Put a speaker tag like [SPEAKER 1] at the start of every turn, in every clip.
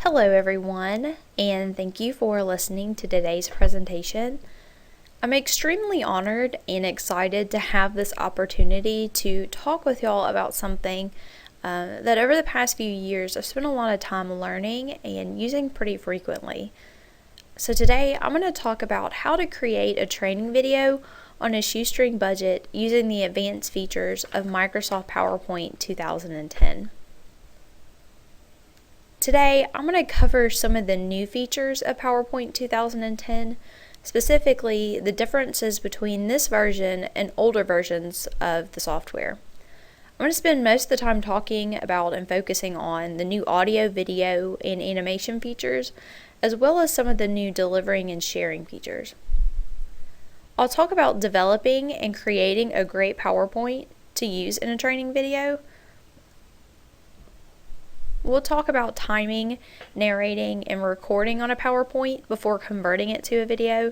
[SPEAKER 1] Hello everyone, and thank you for listening to today's presentation. I'm extremely honored and excited to have this opportunity to talk with y'all about something that over the past few years I've spent a lot of time learning and using pretty frequently. So today I'm going to talk about how to create a training video on a shoestring budget using the advanced features of Microsoft PowerPoint 2010. Today, I'm going to cover some of the new features of PowerPoint 2010, specifically the differences between this version and older versions of the software. I'm going to spend most of the time talking about and focusing on the new audio, video, and animation features, as well as some of the new delivering and sharing features. I'll talk about developing and creating a great PowerPoint to use in a training video. We'll talk about timing, narrating, and recording on a PowerPoint before converting it to a video.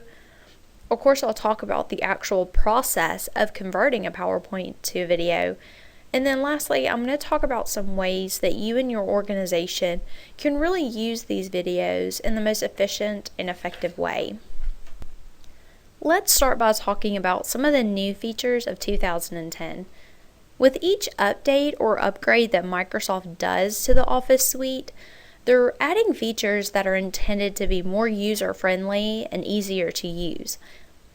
[SPEAKER 1] Of course, I'll talk about the actual process of converting a PowerPoint to a video. And then lastly, I'm going to talk about some ways that you and your organization can really use these videos in the most efficient and effective way. Let's start by talking about some of the new features of 2010. With each update or upgrade that Microsoft does to the Office suite, they're adding features that are intended to be more user-friendly and easier to use.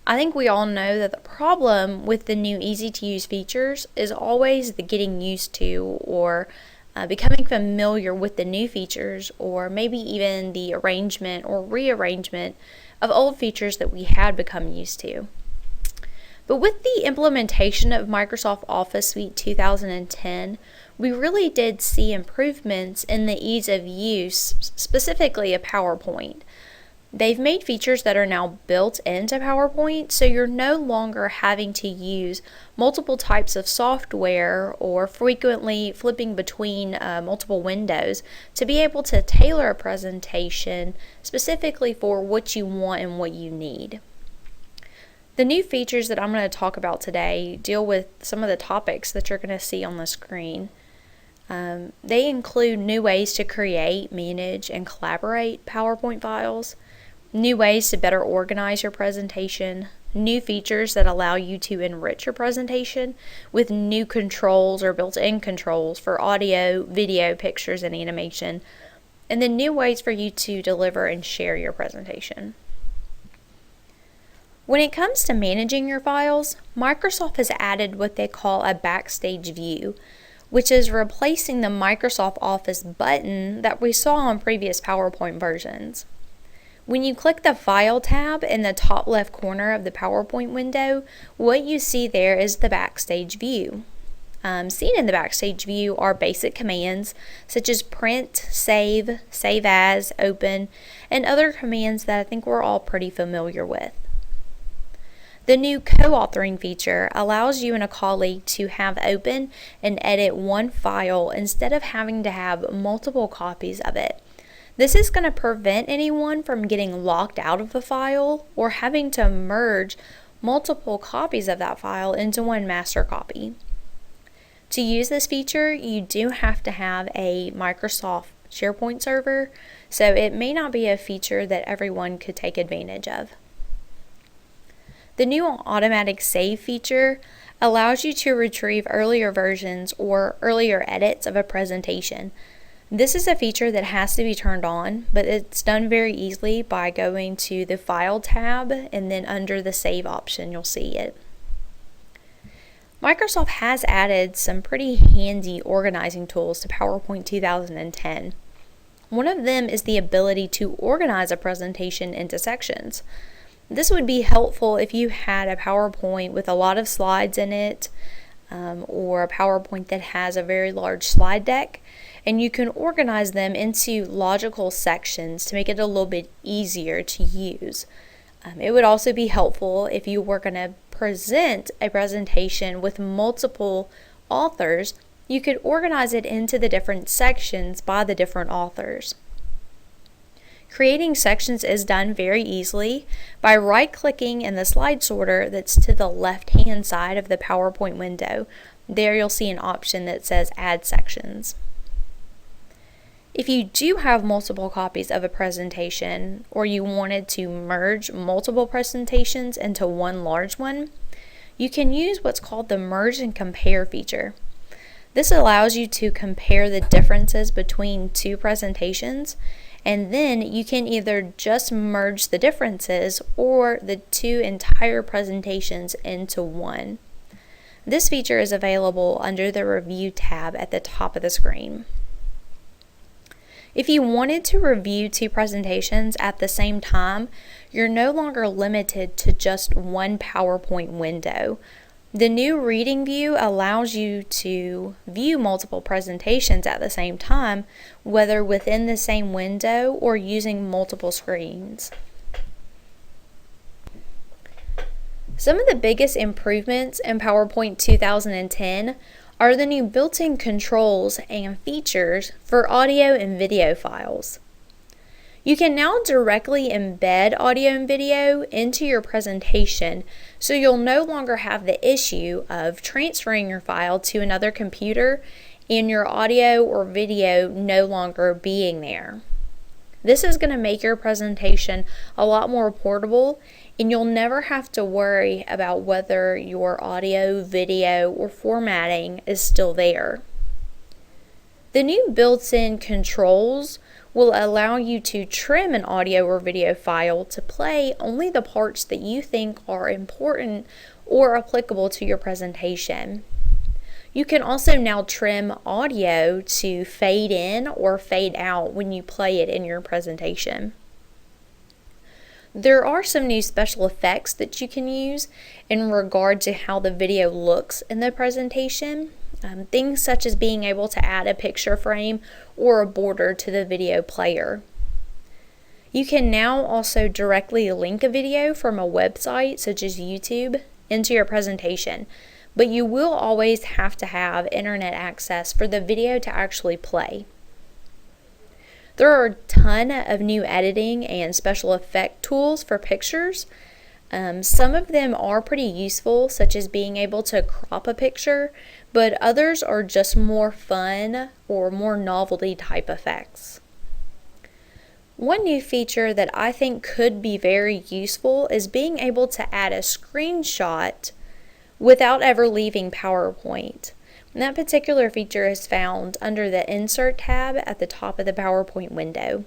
[SPEAKER 1] I think we all know that the problem with the new easy-to-use features is always the getting used to or becoming familiar with the new features, or maybe even the arrangement or rearrangement of old features that we had become used to. But with the implementation of Microsoft Office Suite 2010, we really did see improvements in the ease of use, specifically of PowerPoint. They've made features that are now built into PowerPoint, so you're no longer having to use multiple types of software or frequently flipping between multiple windows to be able to tailor a presentation specifically for what you want and what you need. The new features that I'm going to talk about today deal with some of the topics that you're going to see on the screen. They include new ways to create, manage, and collaborate PowerPoint files, new ways to better organize your presentation, new features that allow you to enrich your presentation with new controls or built-in controls for audio, video, pictures, and animation, and then new ways for you to deliver and share your presentation. When it comes to managing your files, Microsoft has added what they call a backstage view, which is replacing the Microsoft Office button that we saw on previous PowerPoint versions. When you click the File tab in the top left corner of the PowerPoint window, what you see there is the backstage view. Seen in the backstage view are basic commands such as print, save, save as, open, and other commands that I think we're all pretty familiar with. The new co-authoring feature allows you and a colleague to have open and edit one file instead of having to have multiple copies of it. This is going to prevent anyone from getting locked out of a file or having to merge multiple copies of that file into one master copy. To use this feature, you do have to have a Microsoft SharePoint server, so it may not be a feature that everyone could take advantage of. The new automatic save feature allows you to retrieve earlier versions or earlier edits of a presentation. This is a feature that has to be turned on, but it's done very easily by going to the File tab and then under the Save option you'll see it. Microsoft has added some pretty handy organizing tools to PowerPoint 2010. One of them is the ability to organize a presentation into sections. This would be helpful if you had a PowerPoint with a lot of slides in it, or a PowerPoint that has a very large slide deck, and you can organize them into logical sections to make it a little bit easier to use. It would also be helpful if you were going to present a presentation with multiple authors. You could organize it into the different sections by the different authors. Creating sections is done very easily by right-clicking in the slide sorter that's to the left-hand side of the PowerPoint window. There you'll see an option that says Add Sections. If you do have multiple copies of a presentation, or you wanted to merge multiple presentations into one large one, you can use what's called the merge and compare feature. This allows you to compare the differences between two presentations, and then you can either just merge the differences or the two entire presentations into one. This feature is available under the Review tab at the top of the screen. If you wanted to review two presentations at the same time, you're no longer limited to just one PowerPoint window. The new reading view allows you to view multiple presentations at the same time, whether within the same window or using multiple screens. Some of the biggest improvements in PowerPoint 2010 are the new built-in controls and features for audio and video files. You can now directly embed audio and video into your presentation, so you'll no longer have the issue of transferring your file to another computer and your audio or video no longer being there. This is going to make your presentation a lot more portable, and you'll never have to worry about whether your audio, video, or formatting is still there. The new built-in controls will allow you to trim an audio or video file to play only the parts that you think are important or applicable to your presentation. You can also now trim audio to fade in or fade out when you play it in your presentation. There are some new special effects that you can use in regard to how the video looks in the presentation. Things such as being able to add a picture frame or a border to the video player. You can now also directly link a video from a website such as YouTube into your presentation, but you will always have to have internet access for the video to actually play. There are a ton of new editing and special effect tools for pictures. Some of them are pretty useful, such as being able to crop a picture, but others are just more fun or more novelty type effects. One new feature that I think could be very useful is being able to add a screenshot without ever leaving PowerPoint. And that particular feature is found under the Insert tab at the top of the PowerPoint window.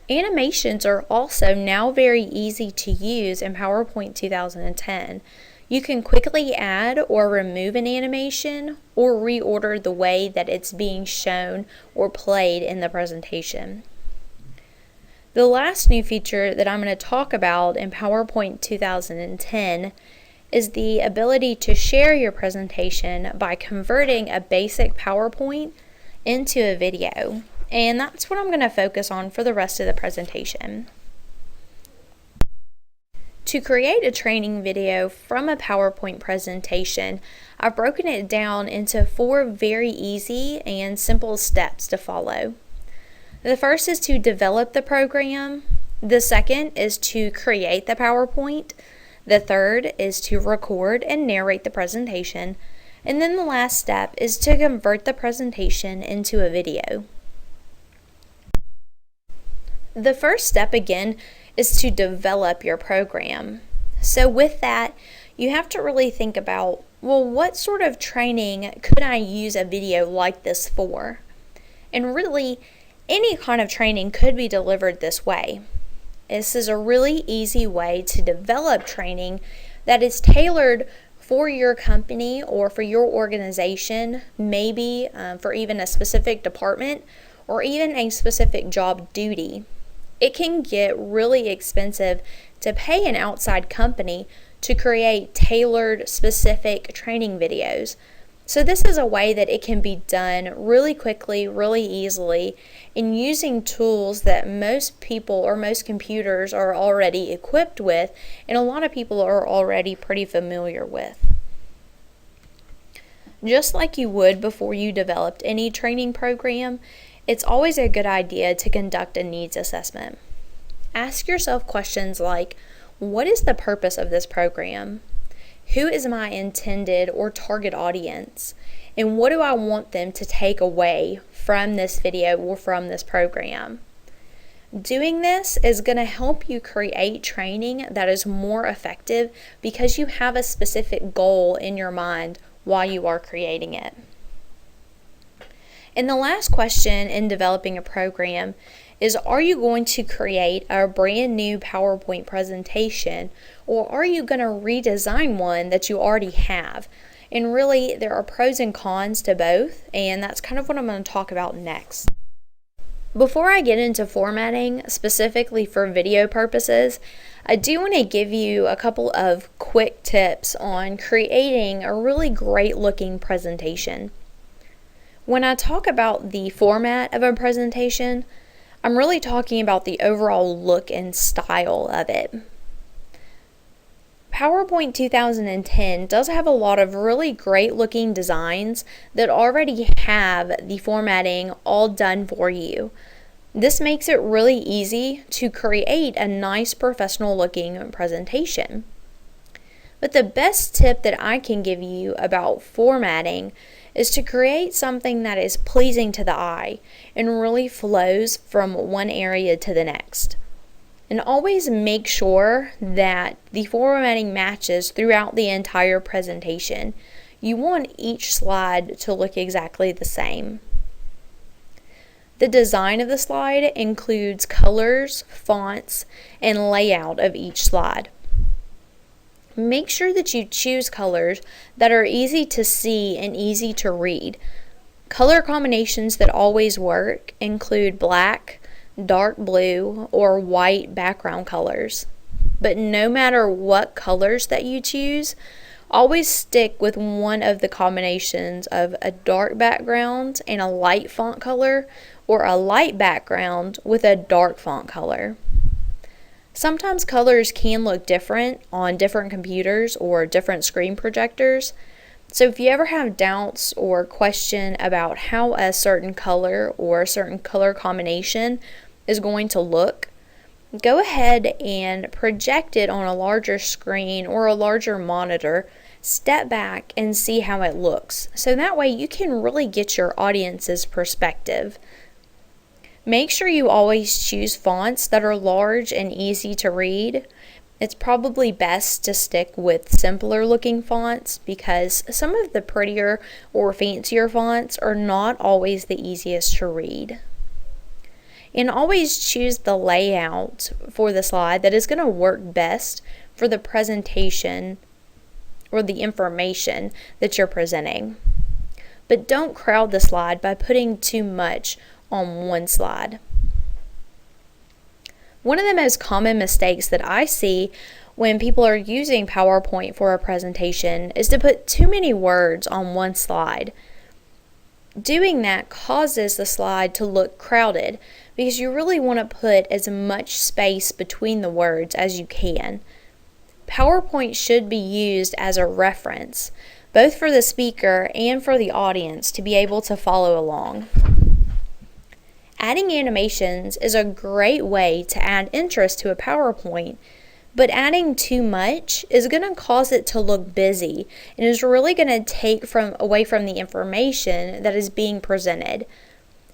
[SPEAKER 1] Animations are also now very easy to use in PowerPoint 2010. You can quickly add or remove an animation or reorder the way that it's being shown or played in the presentation. The last new feature that I'm going to talk about in PowerPoint 2010 is the ability to share your presentation by converting a basic PowerPoint into a video. And that's what I'm going to focus on for the rest of the presentation. To create a training video from a PowerPoint presentation, I've broken it down into 4 very easy and simple steps to follow. The first is to develop the program. The second is to create the PowerPoint. The third is to record and narrate the presentation. And then the last step is to convert the presentation into a video. The first step again is to develop your program. So with that, you have to really think about, well, what sort of training could I use a video like this for? And really, any kind of training could be delivered this way. This is a really easy way to develop training that is tailored for your company or for your organization, maybe for even a specific department or even a specific job duty. It can get really expensive to pay an outside company to create tailored, specific training videos. So this is a way that it can be done really quickly, really easily, and using tools that most people or most computers are already equipped with, and a lot of people are already pretty familiar with. Just like you would before you developed any training program, it's always a good idea to conduct a needs assessment. Ask yourself questions like, what is the purpose of this program? Who is my intended or target audience? and what do I want them to take away from this video or from this program. Doing this is going to help you create training that is more effective because you have a specific goal in your mind while you are creating it. And the last question in developing a program is, are you going to create a brand new PowerPoint presentation, or are you going to redesign one that you already have? And really, there are pros and cons to both, and that's kind of what I'm going to talk about next. Before I get into formatting specifically for video purposes, I do want to give you a couple of quick tips on creating a really great looking presentation. When I talk about the format of a presentation, I'm really talking about the overall look and style of it. PowerPoint 2010 does have a lot of really great looking designs that already have the formatting all done for you. This makes it really easy to create a nice professional looking presentation. But the best tip that I can give you about formatting is to create something that is pleasing to the eye and really flows from one area to the next. And always make sure that the formatting matches throughout the entire presentation. You want each slide to look exactly the same. The design of the slide includes colors, fonts, and layout of each slide. Make sure that you choose colors that are easy to see and easy to read. Color combinations that always work include black, dark blue, or white background colors. But no matter what colors that you choose, always stick with one of the combinations of a dark background and a light font color, or a light background with a dark font color. Sometimes colors can look different on different computers or different screen projectors. So if you ever have doubts or question about how a certain color or a certain color combination is going to look, go ahead and project it on a larger screen or a larger monitor. Step back and see how it looks. So that way you can really get your audience's perspective. Make sure you always choose fonts that are large and easy to read. It's probably best to stick with simpler looking fonts because some of the prettier or fancier fonts are not always the easiest to read. And always choose the layout for the slide that is going to work best for the presentation or the information that you're presenting. But don't crowd the slide by putting too much on one slide. One of the most common mistakes that I see when people are using PowerPoint for a presentation is to put too many words on one slide. Doing that causes the slide to look crowded because you really want to put as much space between the words as you can. PowerPoint should be used as a reference, both for the speaker and for the audience to be able to follow along. Adding animations is a great way to add interest to a PowerPoint, but adding too much is going to cause it to look busy and is really going to take away from the information that is being presented.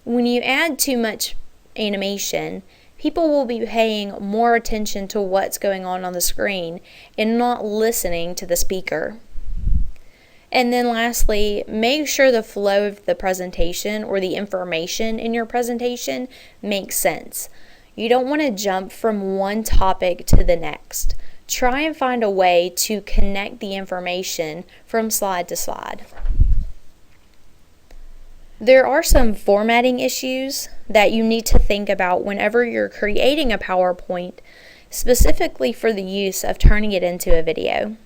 [SPEAKER 1] When you add too much animation, people will be paying more attention to what's going on the screen and not listening to the speaker. And then lastly, make sure the flow of the presentation or the information in your presentation makes sense. You don't want to jump from one topic to the next. Try and find a way to connect the information from slide to slide. There are some formatting issues that you need to think about whenever you're creating a PowerPoint, specifically for the use of turning it into a video.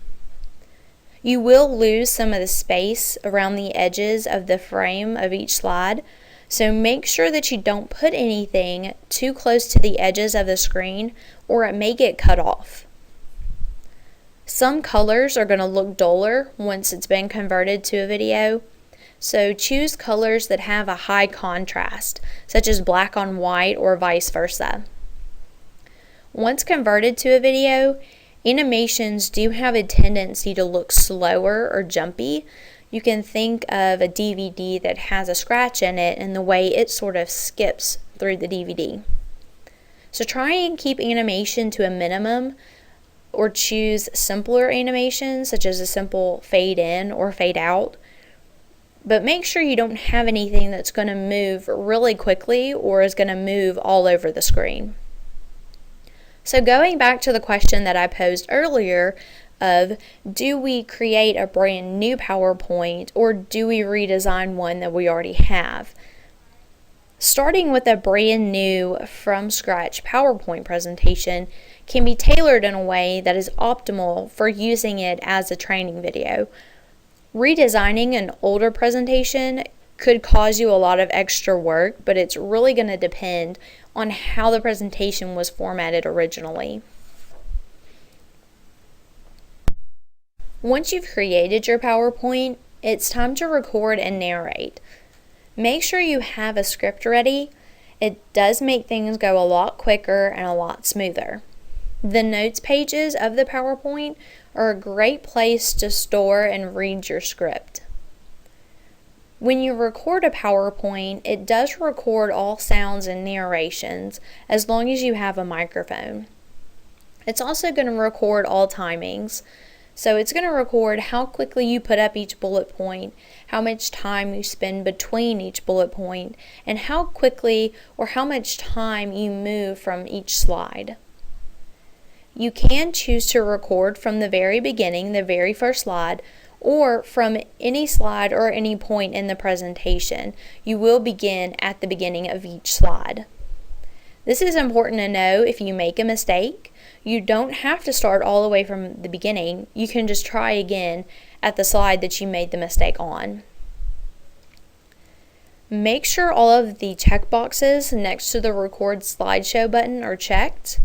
[SPEAKER 1] You will lose some of the space around the edges of the frame of each slide, so make sure that you don't put anything too close to the edges of the screen or it may get cut off. Some colors are going to look duller once it's been converted to a video, so choose colors that have a high contrast, such as black on white or vice versa. Once converted to a video, animations do have a tendency to look slower or jumpy. You can think of a DVD that has a scratch in it and the way it sort of skips through the DVD. So try and keep animation to a minimum, or choose simpler animations such as a simple fade in or fade out. But make sure you don't have anything that's going to move really quickly or is going to move all over the screen. So going back to the question that I posed earlier of, do we create a brand new PowerPoint or do we redesign one that we already have? Starting with a brand new from scratch PowerPoint presentation can be tailored in a way that is optimal for using it as a training video. Redesigning an older presentation could cause you a lot of extra work, but it's really going to depend on how the presentation was formatted originally. Once you've created your PowerPoint, it's time to record and narrate. Make sure you have a script ready. It does make things go a lot quicker and a lot smoother. The notes pages of the PowerPoint are a great place to store and read your script. When you record a PowerPoint, it does record all sounds and narrations as long as you have a microphone. It's also going to record all timings. So it's going to record how quickly you put up each bullet point, how much time you spend between each bullet point, and how quickly or how much time you move from each slide. You can choose to record from the very beginning, the very first slide, or from any slide or any point in the presentation. You will begin at the beginning of each slide. This is important to know if you make a mistake. You don't have to start all the way from the beginning. You can just try again at the slide that you made the mistake on. Make sure all of the checkboxes next to the record slideshow button are checked.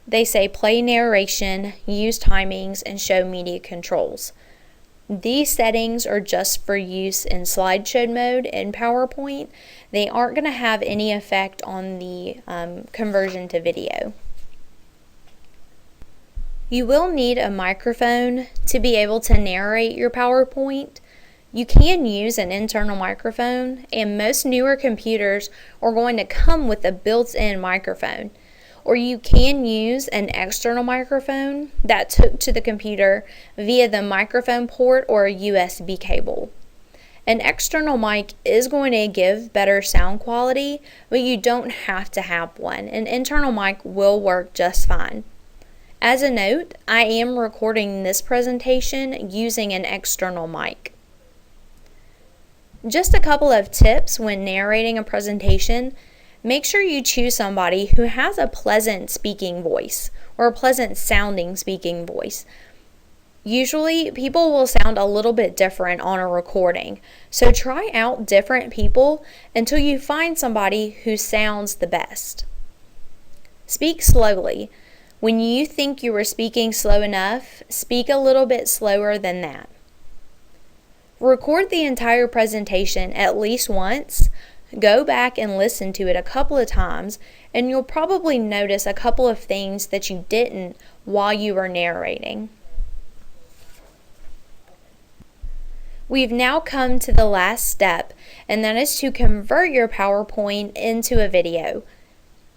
[SPEAKER 1] They say play narration, use timings, and show media controls. These settings are just for use in slideshow mode in PowerPoint. They aren't going to have any effect on the conversion to video. You will need a microphone to be able to narrate your PowerPoint. You can use an internal microphone, and most newer computers are going to come with a built-in microphone. Or you can use an external microphone that's hooked to the computer via the microphone port or a USB cable. An external mic is going to give better sound quality, but you don't have to have one. An internal mic will work just fine. As a note, I am recording this presentation using an external mic. Just a couple of tips when narrating a presentation. Make sure you choose somebody who has a pleasant speaking voice or a pleasant sounding speaking voice. Usually, people will sound a little bit different on a recording, so try out different people until you find somebody who sounds the best. Speak slowly. When you think you are speaking slow enough, speak a little bit slower than that. Record the entire presentation at least once. Go back and listen to it a couple of times, and you'll probably notice a couple of things that you didn't while you were narrating. We've now come to the last step, and that is to convert your PowerPoint into a video.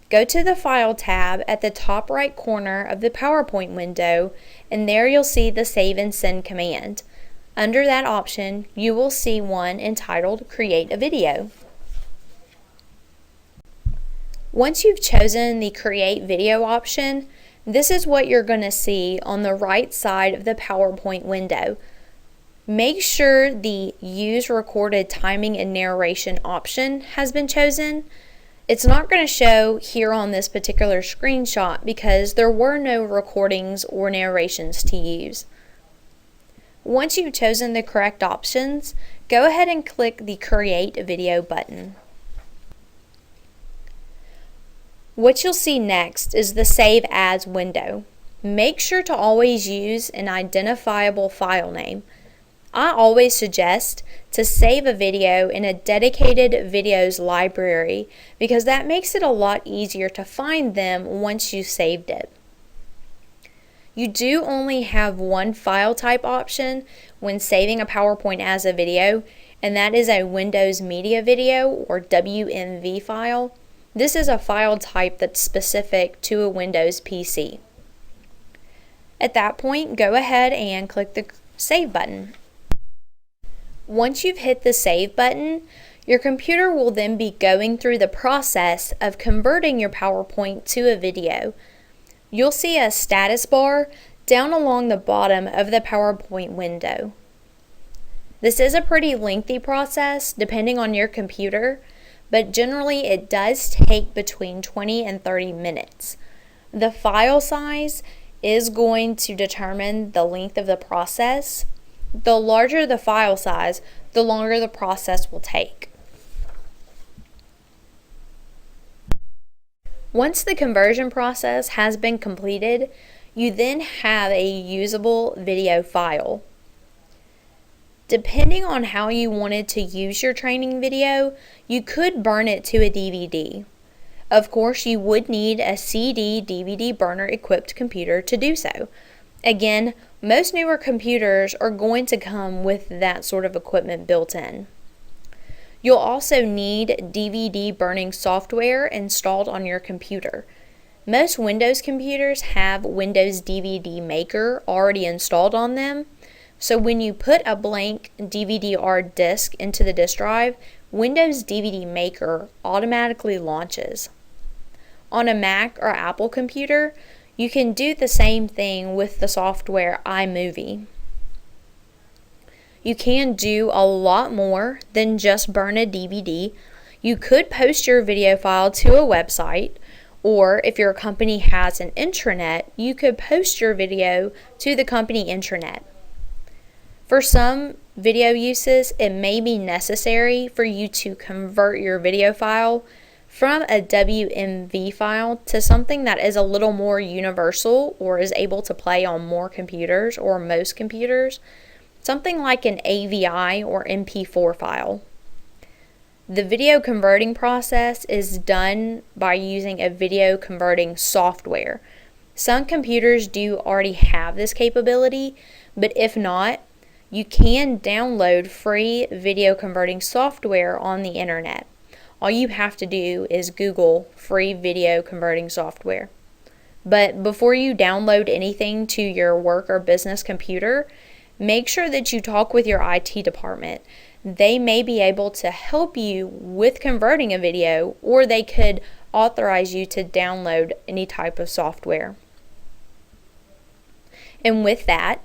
[SPEAKER 1] Go to the File tab at the top right corner of the PowerPoint window, and there you'll see the Save and Send command. Under that option, you will see one entitled Create a Video. Once you've chosen the Create Video option, this is what you're going to see on the right side of the PowerPoint window. Make sure the Use Recorded Timing and Narration option has been chosen. It's not going to show here on this particular screenshot because there were no recordings or narrations to use. Once you've chosen the correct options, go ahead and click the Create Video button. What you'll see next is the Save As window. Make sure to always use an identifiable file name. I always suggest to save a video in a dedicated videos library because that makes it a lot easier to find them once you've saved it. You do only have one file type option when saving a PowerPoint as a video, and that is a Windows Media Video or WMV file. This is a file type that's specific to a Windows PC. At that point, go ahead and click the Save button. Once you've hit the Save button, your computer will then be going through the process of converting your PowerPoint to a video. You'll see a status bar down along the bottom of the PowerPoint window. This is a pretty lengthy process depending on your computer, but generally it does take between 20 and 30 minutes. The file size is going to determine the length of the process. The larger the file size, the longer the process will take. Once the conversion process has been completed, you then have a usable video file. Depending on how you wanted to use your training video, you could burn it to a DVD. Of course, you would need a CD/DVD burner equipped computer to do so. Again, most newer computers are going to come with that sort of equipment built in. You'll also need DVD burning software installed on your computer. Most Windows computers have Windows DVD Maker already installed on them, so when you put a blank DVD-R disk into the disk drive, Windows DVD Maker automatically launches. On a Mac or Apple computer, you can do the same thing with the software iMovie. You can do a lot more than just burn a DVD. You could post your video file to a website, or if your company has an intranet, you could post your video to the company intranet. For some video uses, it may be necessary for you to convert your video file from a WMV file to something that is a little more universal or is able to play on more computers or most computers, something like an AVI or MP4 file. The video converting process is done by using a video converting software. Some computers do already have this capability, but if not, you can download free video converting software on the internet. All you have to do is Google free video converting software. But before you download anything to your work or business computer, make sure that you talk with your IT department. They may be able to help you with converting a video, or they could authorize you to download any type of software. And with that,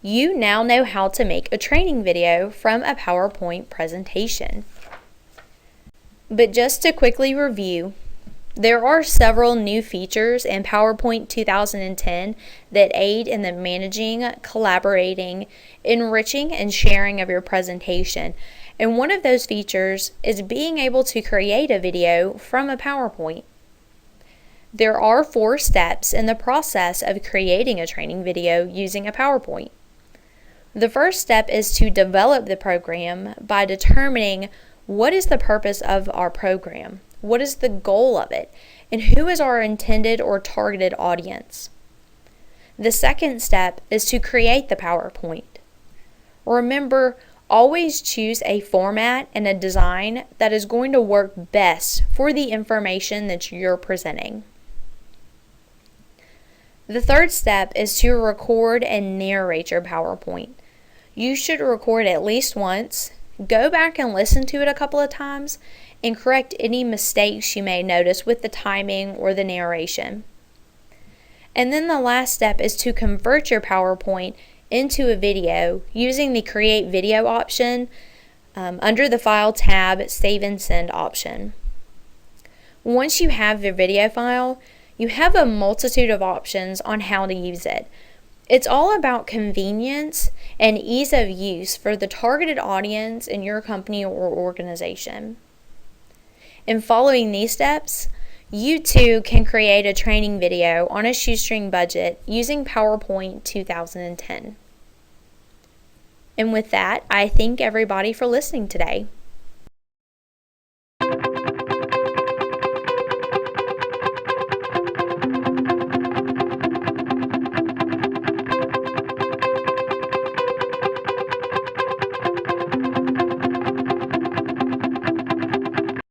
[SPEAKER 1] you now know how to make a training video from a PowerPoint presentation. But just to quickly review, there are several new features in PowerPoint 2010 that aid in the managing, collaborating, enriching, and sharing of your presentation. And one of those features is being able to create a video from a PowerPoint. There are 4 steps in the process of creating a training video using a PowerPoint. The first step is to develop the program by determining what is the purpose of our program, what is the goal of it, and who is our intended or targeted audience. The second step is to create the PowerPoint. Remember, always choose a format and a design that is going to work best for the information that you're presenting. The third step is to record and narrate your PowerPoint. You should record at least once, go back and listen to it a couple of times, and correct any mistakes you may notice with the timing or the narration. And then the last step is to convert your PowerPoint into a video using the Create Video option under the File tab, Save and Send option. Once you have your video file, you have a multitude of options on how to use it. It's all about convenience and ease of use for the targeted audience in your company or organization. In following these steps, you too can create a training video on a shoestring budget using PowerPoint 2010. And with that, I thank everybody for listening today.